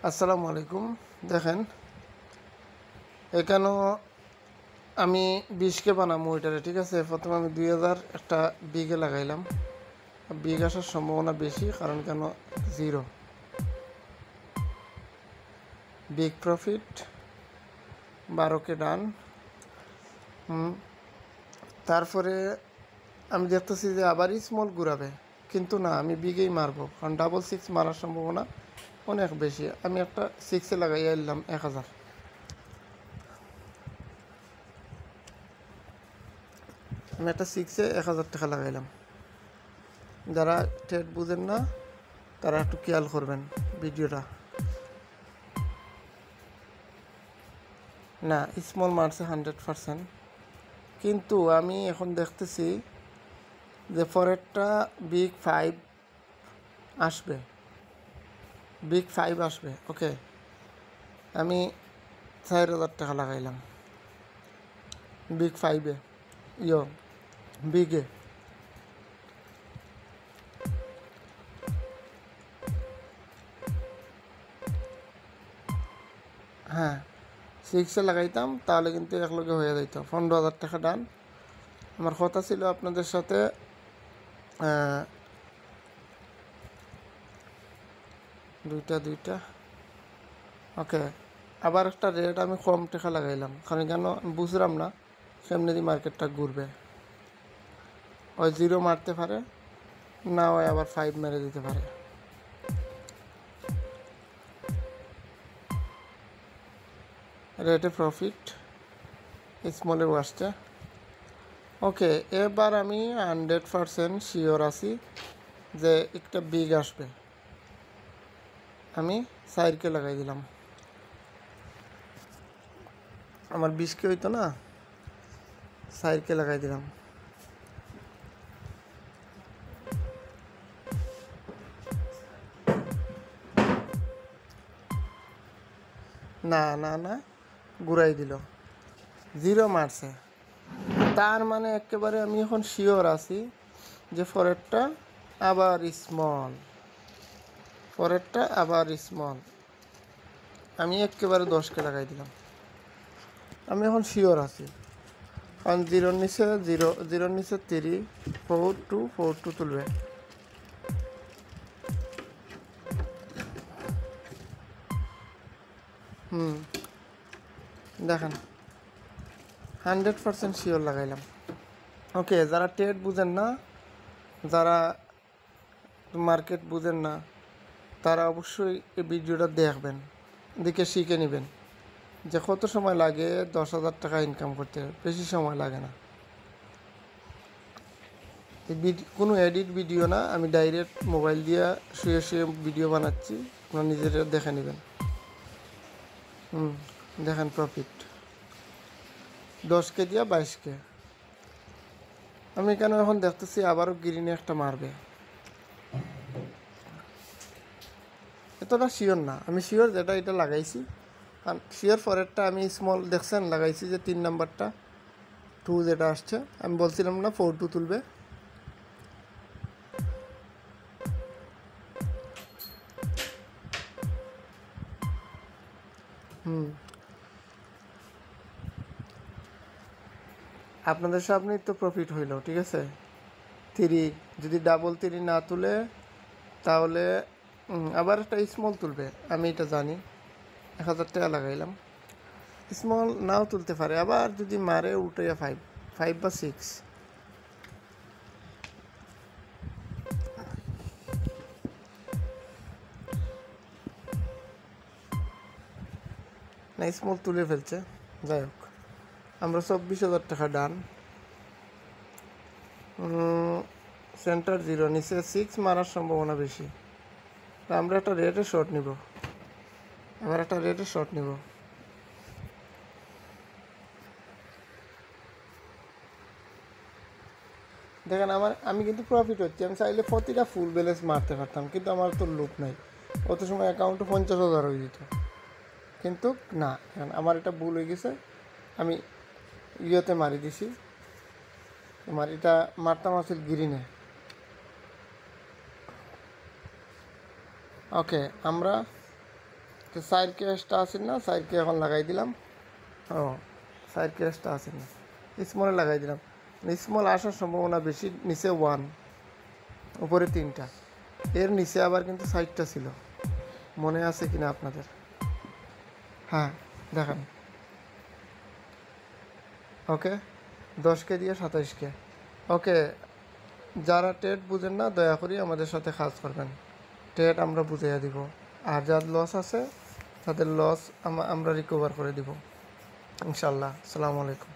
আসসালামু আলাইকুম। দেখেন এখানেও আমি 20কে বানাবো ওইটারে, ঠিক আছে। প্রথমে আমি 2000 একটা বিঘে লাগাইলাম। বিঘ আসার সম্ভাবনা বেশি, কারণ কেন জিরো বিগ প্রফিট 12কে ডান। তারপরে আমি দেখতেছি যে আবারই স্মল ঘুরাবে, কিন্তু না, আমি বিগেই মারবো, কারণ 666 মারার সম্ভাবনা অনেক বেশি। আমি একটা 6-এ লাগাইয়া এলাম 1000। আমি একটা 6-এ 1000 টাকা লাগাইলাম। যারা ট্রেড বুঝেন না তারা একটু খেয়াল করবেন ভিডিওটা। না, স্মল মারছে 100%, কিন্তু আমি এখন দেখতেছি যে পরেরটা বিগ 5 আসবে, বিগ 5 আসবে। ওকে, আমি 4000 টাকা লাগাইলাম বিগ 5-এ, বিগে। হ্যাঁ, 6-এ লাগাইতাম তাহলে কিন্তু একলগে হয়ে যেত 15,000 টাকা ডান। আমার কথা ছিল আপনাদের সাথে দুইটা। ওকে, আবার একটা রেট আমি কম টাকা লাগাইলাম, কারণ কেন বুঝলাম না কেমনি মার্কেটটা ঘুরবে। ওই 0 মারতে পারে, না হয় আবার 5 মেরে দিতে পারে। রেটে প্রফিট স্মলেও আসছে। ওকে, এবার আমি 100% শিওর আছি যে একটা বিগ আসবে। আমি 4কে লাগাই দিলাম। আমার 20কে হইতো না, 4কে লাগাই দিলাম। না, ঘুরাই দিল, 0 মারছে। তার মানে একেবারে আমি এখন শিওর আছি যে পরেরটা আবার স্মল। আমি একেবারে 10কে লাগাই দিলাম। আমি এখন শিওর আছি, কারণ 0-র নিচে 3 4 2 তুলবে। দেখেন 100% শিওর লাগাইলাম। ওকে, যারা ট্রেড বুঝেন না, যারা মার্কেট বুঝেন না, তারা অবশ্যই এই ভিডিওটা দেখবেন, দেখে শিখে নেবেন যে কত সময় লাগে 10,000 টাকা ইনকাম করতে। বেশি সময় লাগে না। কোনো এডিট ভিডিও না, আমি ডাইরেক্ট মোবাইল দিয়ে শুয়ে ভিডিও বানাচ্ছি, আপনারা নিজেরা দেখে নেবেন। দেখেন প্রফিট 10কে দিয়া 22কে। আমি কেন এখন দেখতেছি আবারও গ্রিনে একটা মারবে। এতটা শিওর না, আমি শিওর যেটা এটা লাগাইছি, কারণ শিওর পরেরটা আমি স্মল দেখছেন লাগাইছি যে 3 নাম্বারটা 2 যেটা আসছে, আমি বলছিলাম না 4-2 তুলবে। আপনাদের সামনেই তো প্রফিট হইল, ঠিক আছে। 3 যদি ডাবল 3 না তুলে তাহলে আবার একটা স্মল তুলবে, আমি এটা জানি। 1000 টাকা লাগাইলাম, স্মল নাও তুলতে পারে, আবার যদি মারে উল্টাইয়া 5 বা 6। না, স্মল তুলে ফেলছে। যাই হোক, আমরা 24,000 টাকা ডান। সেন্টার 0, নিচে 6 মারার সম্ভাবনা বেশি। আমরা একটা রেটে শর্ট নিব, দেখেন আমি কিন্তু প্রফিট হচ্ছে। আমি চাইলে প্রতিটা ফুল ব্যালেন্স মারতে পারতাম, কিন্তু আমার তো লোক নাই। অত সময় অ্যাকাউন্টে 50,000 হয়ে যেত, কিন্তু না, আমার এটা ভুল হয়ে গেছে। আমি ইয়েতে মারি দিছি, আমার এটা মারতাম আসলে গ্রিনে। ওকে, আমরা তো সাইড ক্যাশটা আসেন না, সাইডকে এখন লাগাই দিলাম। ও সাইড ক্যাশটা আসেন না, স্মলে লাগাই দিলাম। স্মল আসার সম্ভাবনা বেশি। নিচে 1, উপরে 3টা, এর নিচে আবার কিন্তু সাইডটা ছিল, মনে আছে কিনা আপনাদের? হ্যাঁ দেখেন, ওকে 10K দিয়ে 27K। ওকে, যারা টেট বুঝেন না দয়া করে আমাদের সাথে কাজ করবেন, টেট আমরা বুঝিয়ে দিব। আর যার লস আছে তাদের লস আমরা রিকভার করে দিব ইনশাল্লাহ। আসসালামু আলাইকুম।